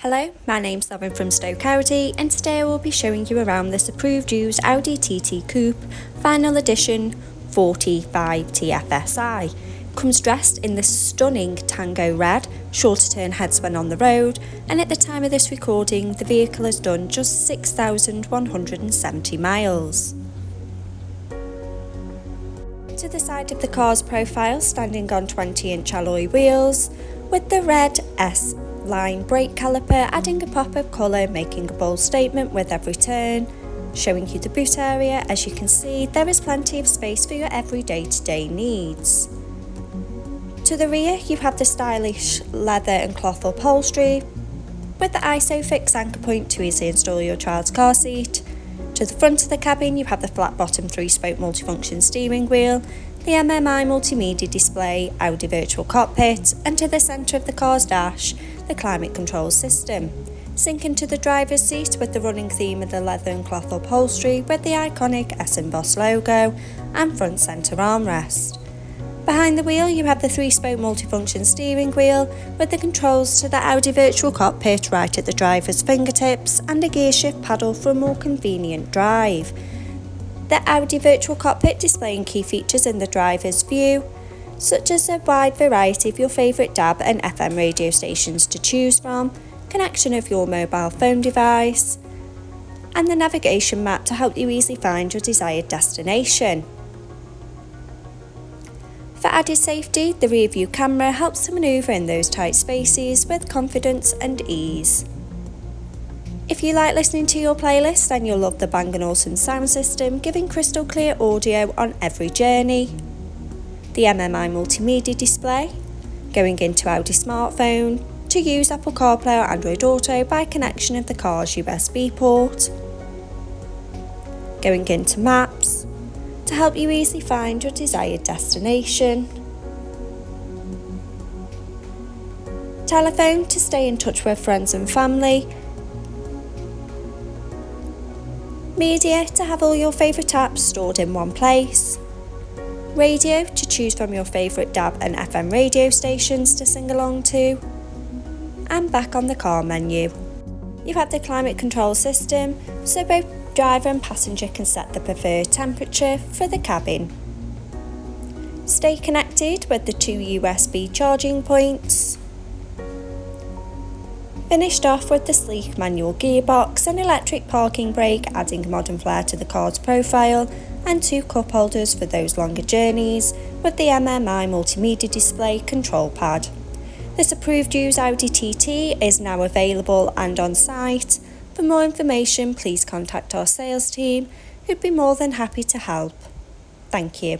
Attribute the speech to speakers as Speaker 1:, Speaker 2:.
Speaker 1: Hello, my name's Lauren from Stoke Audi, and today I will be showing you around this approved used Audi TT Coup Final Edition 45 TFSI. Comes dressed in this stunning Tango Red, sure to turn heads when on the road, and at the time of this recording the vehicle has done just 6,170 miles. To the side of the car's profile, standing on 20-inch alloy wheels, with the red S-line brake caliper adding a pop of colour, making a bold statement with every turn. Showing you the boot area, as you can see there is plenty of space for your every day-to-day needs. To the rear you have the stylish leather and cloth upholstery, with the ISOFIX anchor point to easily install your child's car seat. To the front of the cabin you have the flat bottom 3-spoke multifunction steering wheel, the MMI multimedia display, Audi virtual cockpit, and to the centre of the car's dash, the climate control system. Sink into the driver's seat with the running theme of the leather and cloth upholstery with the iconic S embossed logo and front centre armrest. Behind the wheel you have the 3-spoke multifunction steering wheel with the controls to the Audi virtual cockpit right at the driver's fingertips and a gear shift paddle for a more convenient drive. The Audi virtual cockpit displaying key features in the driver's view, such as a wide variety of your favourite DAB and FM radio stations to choose from, connection of your mobile phone device, and the navigation map to help you easily find your desired destination. For added safety, the rear view camera helps to manoeuvre in those tight spaces with confidence and ease. If you like listening to your playlist, then you'll love the Bang & Olufsen sound system, giving crystal clear audio on every journey. The MMI multimedia display, going into Audi smartphone, to use Apple CarPlay or Android Auto by connection of the car's USB port. Going into maps, to help you easily find your desired destination. Telephone to stay in touch with friends and family. Media to have all your favourite apps stored in one place. Radio to choose from your favourite DAB and FM radio stations to sing along to. And back on the car menu, you have the climate control system, so both driver and passenger can set the preferred temperature for the cabin. Stay connected with the 2 USB charging points. Finished off with the sleek manual gearbox and electric parking brake, adding modern flair to the car's profile, and 2 cup holders for those longer journeys with the MMI multimedia display control pad. This approved used Audi TT is now available and on site. For more information, please contact our sales team, who'd be more than happy to help. Thank you.